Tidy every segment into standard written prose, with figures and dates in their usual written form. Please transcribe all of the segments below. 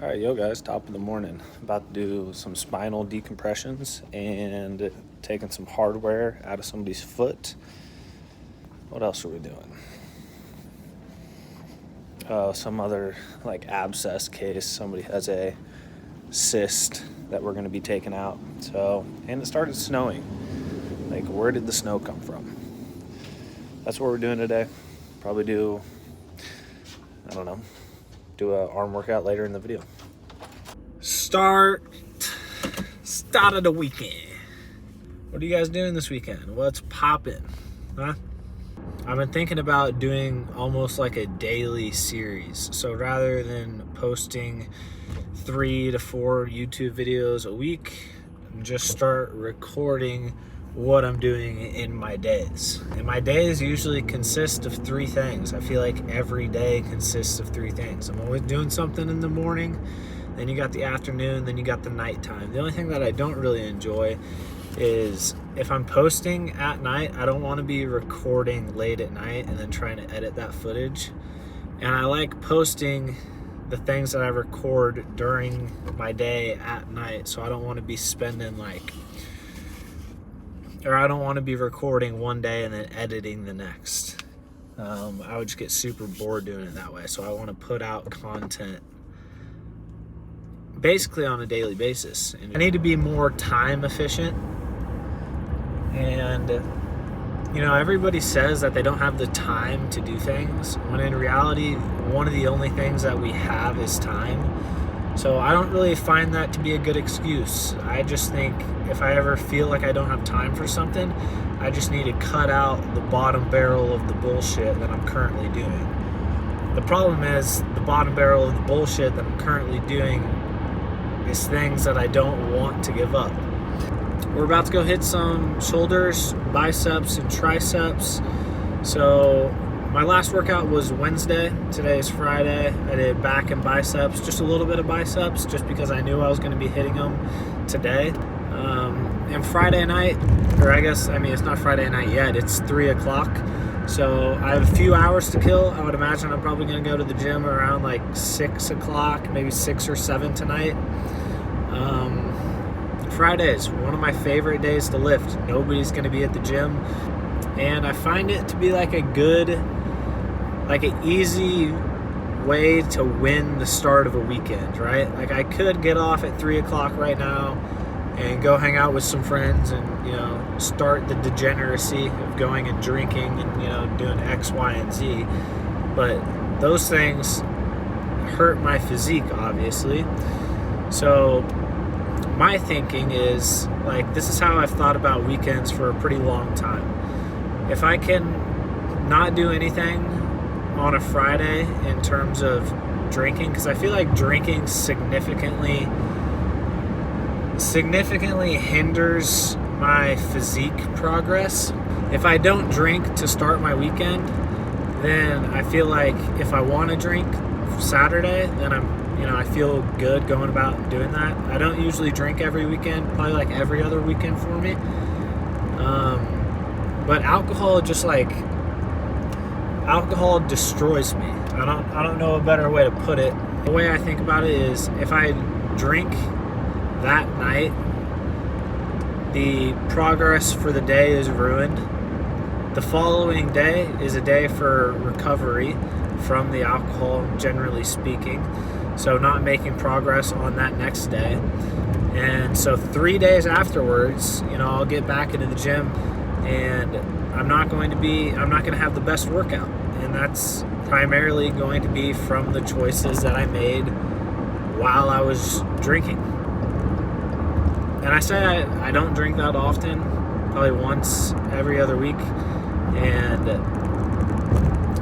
All right, yo guys, top of the morning. About to do some spinal decompressions and taking some hardware out of somebody's foot. What else are we doing? Some other like abscess case. Somebody has a cyst that we're going to be taking out. And it started snowing. Like, where did the snow come from? That's what we're doing today. Probably do a arm workout later in the video. Start of the weekend. What are you guys doing this weekend? What's poppin'? Huh? I've been thinking about doing almost like a daily series. So rather than posting 3 to 4 YouTube videos a week, just start recording what I'm doing in my days. And my days usually consist of 3 things. I feel like every day consists of 3 things. I'm always doing something in the morning, then you got the afternoon, then you got the nighttime. The only thing that I don't really enjoy is if I'm posting at night, I don't want to be recording late at night and then trying to edit that footage. And I like posting the things that I record during my day at night, so I don't want to be I don't want to be recording one day and then editing the next. I would just get super bored doing it that way. So I want to put out content basically on a daily basis. And I need to be more time efficient. And, everybody says that they don't have the time to do things, when in reality, one of the only things that we have is time. So I don't really find that to be a good excuse. I just think if I ever feel like I don't have time for something, I just need to cut out the bottom barrel of the bullshit that I'm currently doing. The problem is the bottom barrel of the bullshit that I'm currently doing is things that I don't want to give up. We're about to go hit some shoulders, biceps, and triceps. So my last workout was Wednesday. Today is Friday. I did back and biceps, just a little bit of biceps, just because I knew I was going to be hitting them today. And Friday night, it's not Friday night yet. It's 3 o'clock. So I have a few hours to kill. I would imagine I'm probably going to go to the gym around like 6 o'clock, maybe 6 or 7 tonight. Fridays, one of my favorite days to lift. Nobody's going to be at the gym. And I find it to be like an easy way to win the start of a weekend, right? Like, I could get off at 3 o'clock right now and go hang out with some friends and, start the degeneracy of going and drinking and, doing X, Y, and Z. But those things hurt my physique, obviously. So my thinking is, like, this is how I've thought about weekends for a pretty long time. If I can not do anything on a Friday in terms of drinking, because I feel like drinking significantly hinders my physique progress. If I don't drink to start my weekend, then I feel like if I want to drink Saturday, then I feel good going about and doing that. I don't usually drink every weekend, probably like every other weekend for me. But alcohol destroys me. I don't know a better way to put it. The way I think about it is, if I drink that night, the progress for the day is ruined. The following day is a day for recovery from the alcohol, generally speaking. So not making progress on that next day. And so 3 days afterwards, I'll get back into the gym and I'm not going to have the best workout. And that's primarily going to be from the choices that I made while I was drinking. And I say I don't drink that often, probably once every other week. And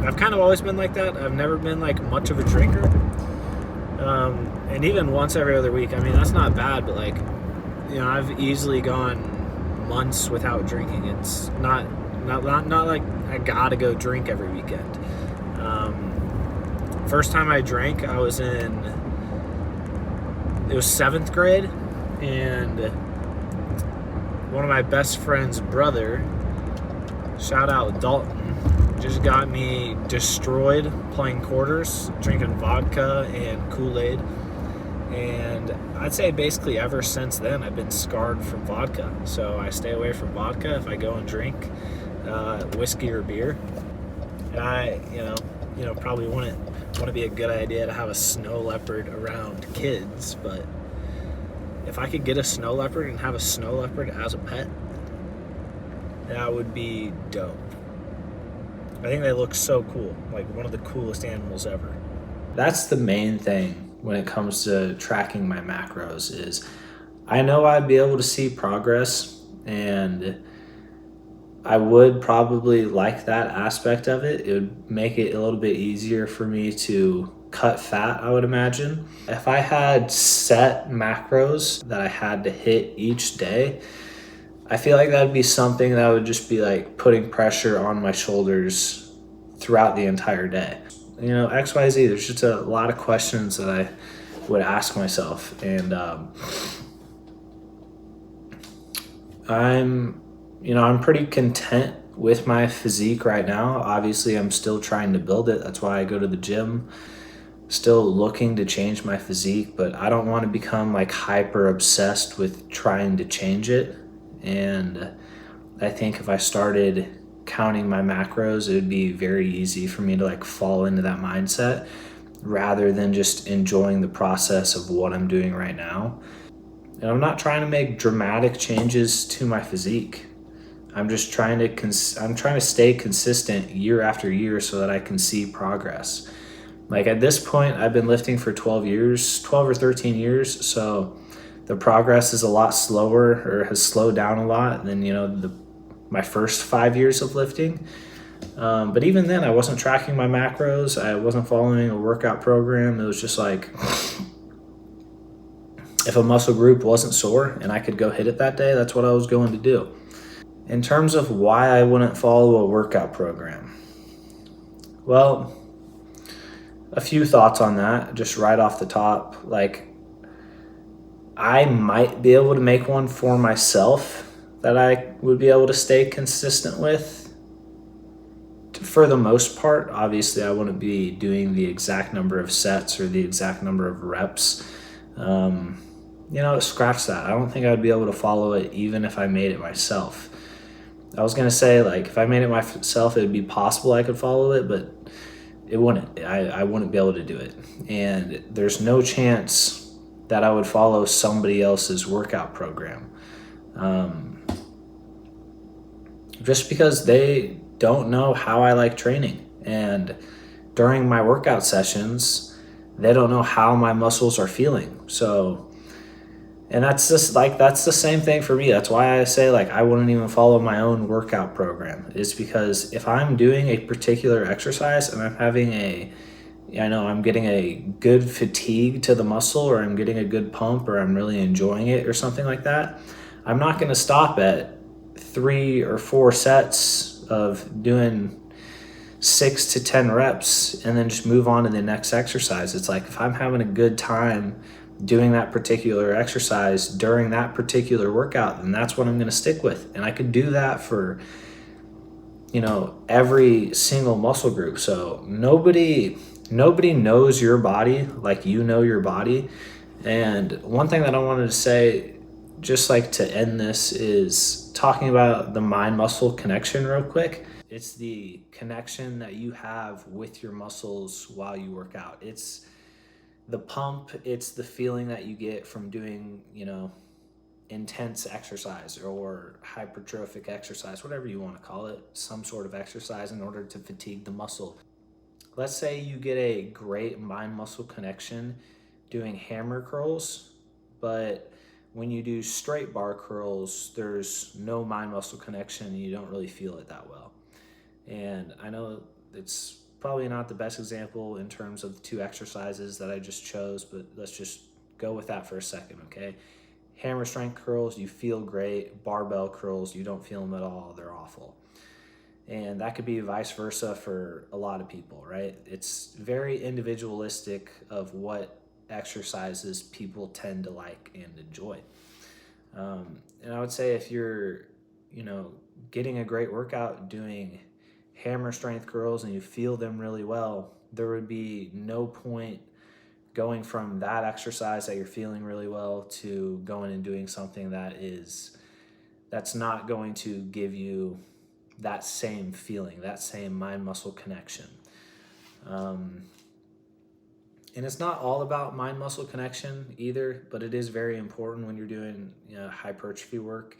I've kind of always been like that. I've never been like much of a drinker. And even once every other week, that's not bad, but I've easily gone months without drinking. It's not like I gotta go drink every weekend. First time I drank, it was 7th grade, and one of my best friend's brother, shout out Dalton, just got me destroyed playing quarters, drinking vodka and Kool-Aid. And I'd say basically ever since then, I've been scarred from vodka. So I stay away from vodka if I go and drink whiskey or beer. And probably wouldn't be a good idea to have a snow leopard around kids, but if I could get a snow leopard and have a snow leopard as a pet, that would be dope. I think they look so cool, like one of the coolest animals ever. That's the main thing when it comes to tracking my macros is I know I'd be able to see progress, and I would probably like that aspect of it. It would make it a little bit easier for me to cut fat, I would imagine. If I had set macros that I had to hit each day, I feel like that would be something that would just be like putting pressure on my shoulders throughout the entire day. XYZ, there's just a lot of questions that I would ask myself. And I'm pretty content with my physique right now. Obviously, I'm still trying to build it. That's why I go to the gym. Still looking to change my physique, but I don't want to become like hyper obsessed with trying to change it. And I think if I started counting my macros, it would be very easy for me to like fall into that mindset rather than just enjoying the process of what I'm doing right now. And I'm not trying to make dramatic changes to my physique. I'm just trying to stay consistent year after year so that I can see progress. Like at this point, I've been lifting for 12 years, 12 or 13 years. So the progress is a lot slower, or has slowed down a lot than, my first 5 years of lifting. But even then, I wasn't tracking my macros. I wasn't following a workout program. It was just like, if a muscle group wasn't sore and I could go hit it that day, that's what I was going to do. In terms of why I wouldn't follow a workout program, well, a few thoughts on that, just right off the top. Like, I might be able to make one for myself that I would be able to stay consistent with. For the most part, obviously, I wouldn't be doing the exact number of sets or the exact number of reps. Scratch that. I don't think I would be able to follow it even if I made it myself. I was going to say, like, if I made it myself, it would be possible I could follow it, but it wouldn't. I wouldn't be able to do it. And there's no chance that I would follow somebody else's workout program. Just because they don't know how I like training. And during my workout sessions, they don't know how my muscles are feeling. So, and that's the same thing for me. That's why I say, like, I wouldn't even follow my own workout program. Is because if I'm doing a particular exercise and I'm getting a good fatigue to the muscle, or I'm getting a good pump, or I'm really enjoying it or something like that, I'm not going to stop at 3 or 4 sets of doing 6 to 10 reps and then just move on to the next exercise. It's like, if I'm having a good time doing that particular exercise during that particular workout, then that's what I'm going to stick with. And I could do that for, every single muscle group. So nobody knows your body like you know your body. And one thing that I wanted to say, just like to end this, is talking about the mind-muscle connection real quick. It's the connection that you have with your muscles while you work out. It's the pump, it's the feeling that you get from doing, intense exercise or hypertrophic exercise, whatever you want to call it, some sort of exercise in order to fatigue the muscle. Let's say you get a great mind muscle connection doing hammer curls, but when you do straight bar curls, there's no mind muscle connection and you don't really feel it that well. And I know it's probably not the best example in terms of the two exercises that I just chose, but let's just go with that for a second, okay? Hammer strength curls, you feel great. Barbell curls, you don't feel them at all. They're awful. And that could be vice versa for a lot of people, right? It's very individualistic of what exercises people tend to like and enjoy. And I would say if you're, getting a great workout doing hammer strength curls and you feel them really well, there would be no point going from that exercise that you're feeling really well to going and doing something that's not going to give you that same feeling, that same mind-muscle connection. And it's not all about mind-muscle connection either, but it is very important when you're doing hypertrophy work.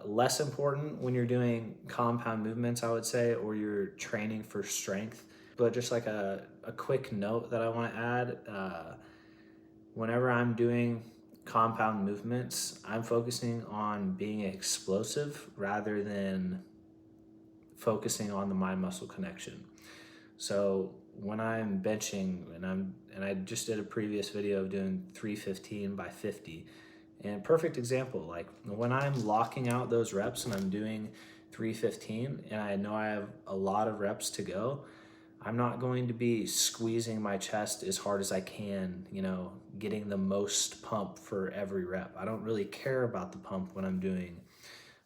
Less important when you're doing compound movements, I would say, or you're training for strength. But just like a quick note that I want to add, whenever I'm doing compound movements, I'm focusing on being explosive rather than focusing on the mind-muscle connection. So when I'm benching, and I just did a previous video of doing 315 by 50, and perfect example, like when I'm locking out those reps and I'm doing 315 and I know I have a lot of reps to go, I'm not going to be squeezing my chest as hard as I can, getting the most pump for every rep. I don't really care about the pump when I'm doing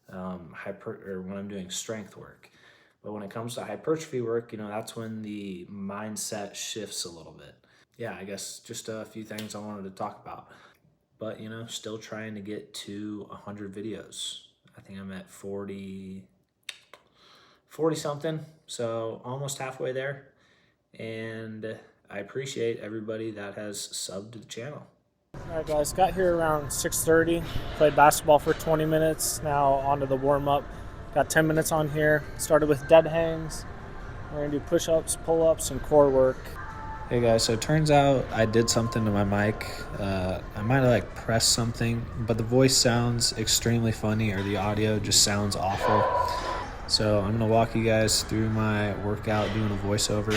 when I'm doing strength work. But when it comes to hypertrophy work, that's when the mindset shifts a little bit. Yeah, I guess just a few things I wanted to talk about. But, still trying to get to 100 videos. I think I'm at 40 something, so almost halfway there. And I appreciate everybody that has subbed to the channel. All right, guys, got here around 6:30, played basketball for 20 minutes. Now onto the warm-up. Got 10 minutes on here. Started with dead hangs. We're gonna do push-ups, pull-ups, and core work. Hey guys, so it turns out I did something to my mic. I might have pressed something, but the voice sounds extremely funny, or the audio just sounds awful. So I'm gonna walk you guys through my workout doing a voiceover.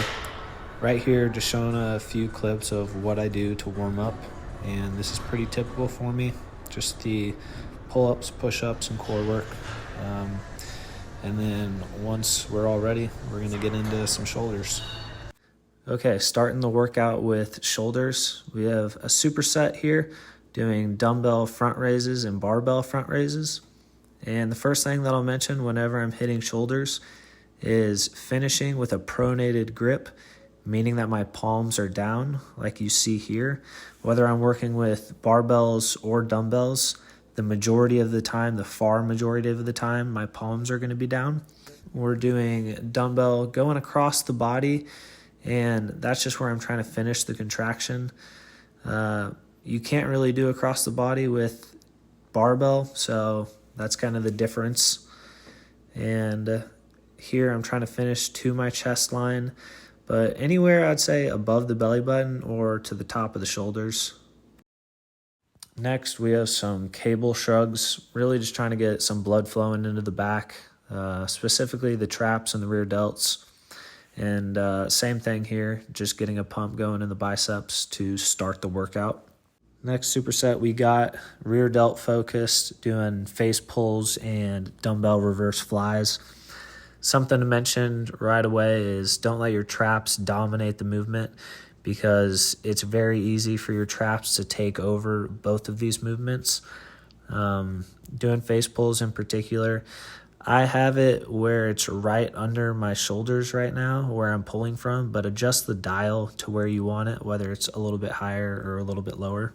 Right here, just showing a few clips of what I do to warm up. And this is pretty typical for me. Just the pull-ups, push-ups, and core work. And then once we're all ready, we're gonna get into some shoulders. Okay, starting the workout with shoulders. We have a superset here doing dumbbell front raises and barbell front raises. And the first thing that I'll mention whenever I'm hitting shoulders is finishing with a pronated grip, meaning that my palms are down like you see here. Whether I'm working with barbells or dumbbells, the majority of the time, the far majority of the time, my palms are going to be down. We're doing dumbbell going across the body, and that's just where I'm trying to finish the contraction. You can't really do across the body with barbell, so that's kind of the difference. And here I'm trying to finish to my chest line, but anywhere I'd say above the belly button or to the top of the shoulders. Next, we have some cable shrugs, really just trying to get some blood flowing into the back, specifically the traps and the rear delts. And same thing here, just getting a pump going in the biceps to start the workout. Next superset, we got rear delt focused, doing face pulls and dumbbell reverse flies. Something to mention right away is don't let your traps dominate the movement, because it's very easy for your traps to take over both of these movements. Doing face pulls in particular, I have it where it's right under my shoulders right now where I'm pulling from, but adjust the dial to where you want it, whether it's a little bit higher or a little bit lower.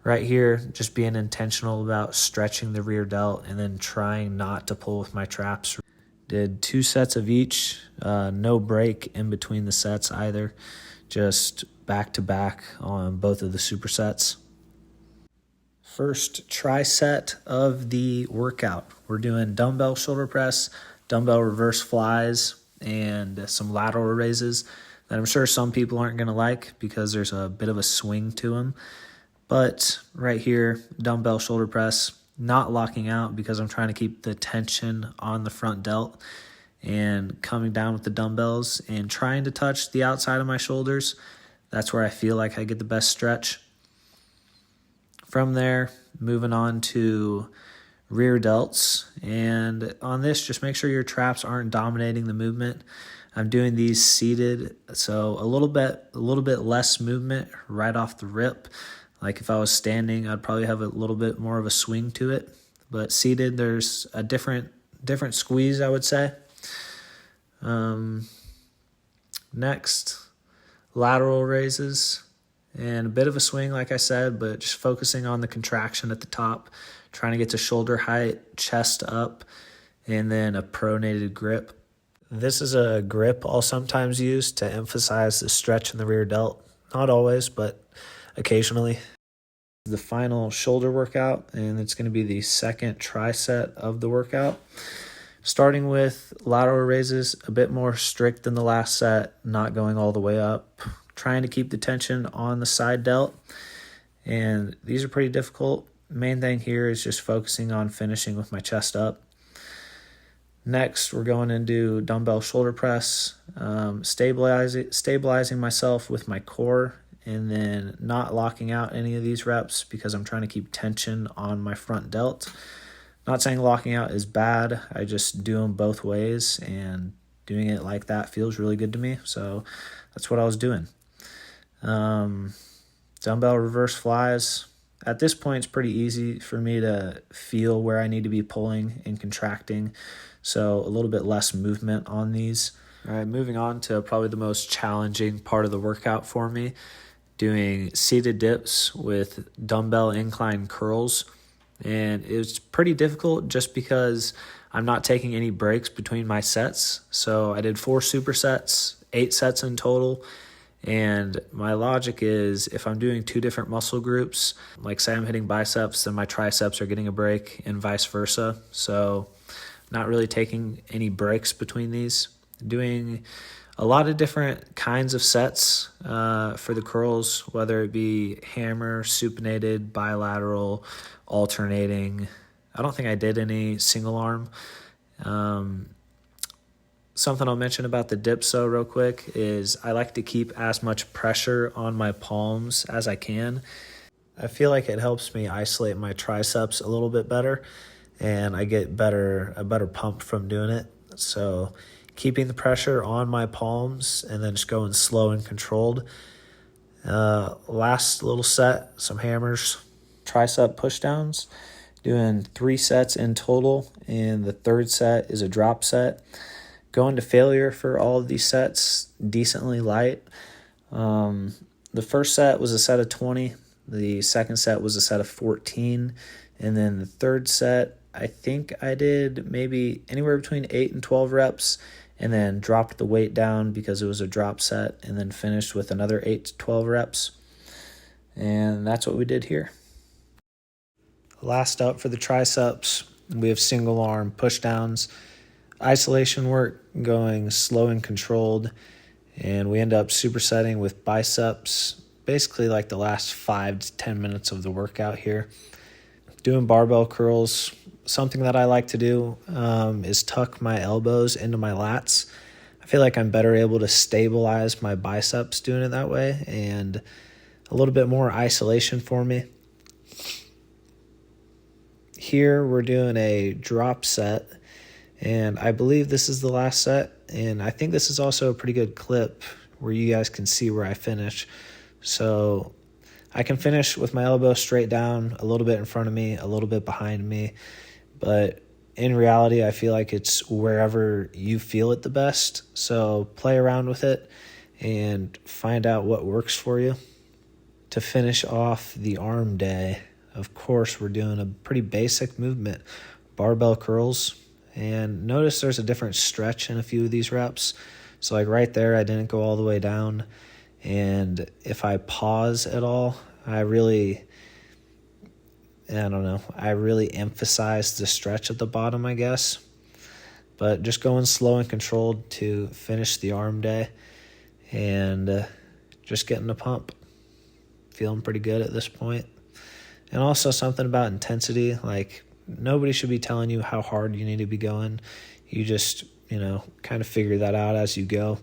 Right here, just being intentional about stretching the rear delt and then trying not to pull with my traps. Did 2 sets of each, no break in between the sets either, just back to back on both of the supersets. First tri-set of the workout. We're doing dumbbell shoulder press, dumbbell reverse flies, and some lateral raises that I'm sure some people aren't going to like because there's a bit of a swing to them. But right here, dumbbell shoulder press, not locking out because I'm trying to keep the tension on the front delt, and coming down with the dumbbells and trying to touch the outside of my shoulders. That's where I feel like I get the best stretch. From there, moving on to rear delts. And on this, just make sure your traps aren't dominating the movement. I'm doing these seated, so a little bit less movement right off the rip. Like if I was standing, I'd probably have a little bit more of a swing to it. But seated, there's a different squeeze, I would say. Next, lateral raises, and a bit of a swing, like I said, but just focusing on the contraction at the top, trying to get to shoulder height, chest up, and then a pronated grip. This is a grip I'll sometimes use to emphasize the stretch in the rear delt. Not always, but occasionally. The final shoulder workout, and it's going to be the second tri-set of the workout. Starting with lateral raises, a bit more strict than the last set, not going all the way up. Trying to keep the tension on the side delt, and these are pretty difficult. Main thing here is just focusing on finishing with my chest up. Next, we're going into dumbbell shoulder press, stabilizing myself with my core, and then not locking out any of these reps because I'm trying to keep tension on my front delt. Not saying locking out is bad, I just do them both ways, and doing it like that feels really good to me, so that's what I was doing. Dumbbell reverse flies. At this point, it's pretty easy for me to feel where I need to be pulling and contracting, so a little bit less movement on these. All right, moving on to probably the most challenging part of the workout for me, doing seated dips with dumbbell incline curls. And it's pretty difficult just because I'm not taking any breaks between my sets. So I did 4 supersets, 8 sets in total. And my logic is if I'm doing 2 different muscle groups, like say I'm hitting biceps, then my triceps are getting a break and vice versa. So not really taking any breaks between these. Doing a lot of different kinds of sets for the curls, whether it be hammer, supinated, bilateral, alternating. I don't think I did any single arm. Something I'll mention about the dips though real quick is I like to keep as much pressure on my palms as I can. I feel like it helps me isolate my triceps a little bit better, and I get a better pump from doing it. So keeping the pressure on my palms and then just going slow and controlled. Last little set, some hammers, tricep pushdowns, doing 3 sets in total, and the third set is a drop set. Going to failure for all of these sets, decently light. The first set was a set of 20, the second set was a set of 14, and then the third set, I think I did maybe anywhere between 8 and 12 reps, and then dropped the weight down because it was a drop set, and then finished with another 8 to 12 reps. And that's what we did here. Last up for the triceps, we have single arm pushdowns, isolation work going slow and controlled, and we end up supersetting with biceps, basically like the last 5 to 10 minutes of the workout here. Doing barbell curls, something that I like to do is tuck my elbows into my lats. I feel like I'm better able to stabilize my biceps doing it that way, and a little bit more isolation for me. Here we're doing a drop set, and I believe this is the last set, and I think this is also a pretty good clip where you guys can see where I finish. So I can finish with my elbow straight down, a little bit in front of me, a little bit behind me, but in reality, I feel like it's wherever you feel it the best. So play around with it and find out what works for you. To finish off the arm day, of course, we're doing a pretty basic movement, barbell curls. And notice there's a different stretch in a few of these reps. So like right there, I didn't go all the way down. And if I pause at all, I really emphasize the stretch at the bottom, I guess. But just going slow and controlled to finish the arm day, and just getting a pump. Feeling pretty good at this point. And also something about intensity, like nobody should be telling you how hard you need to be going. You just, kind of figure that out as you go,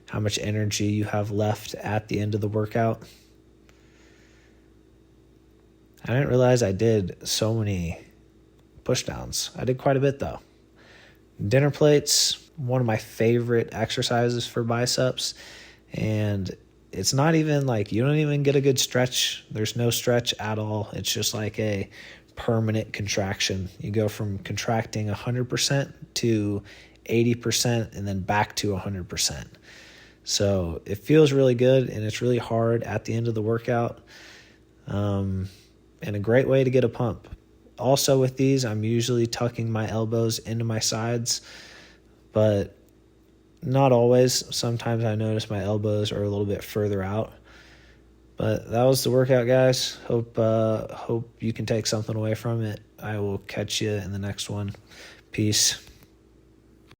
how much energy you have left at the end of the workout. I didn't realize I did so many pushdowns. I did quite a bit though. Dinner plates, one of my favorite exercises for biceps, and it's not even like you don't even get a good stretch. There's no stretch at all. It's just like a permanent contraction. You go from contracting 100% to 80% and then back to 100%. So it feels really good, and it's really hard at the end of the workout, and a great way to get a pump. Also with these, I'm usually tucking my elbows into my sides, but not always. Sometimes I notice my elbows are a little bit further out. But that was the workout, guys. Hope you can take something away from it. I will catch you in the next one. Peace.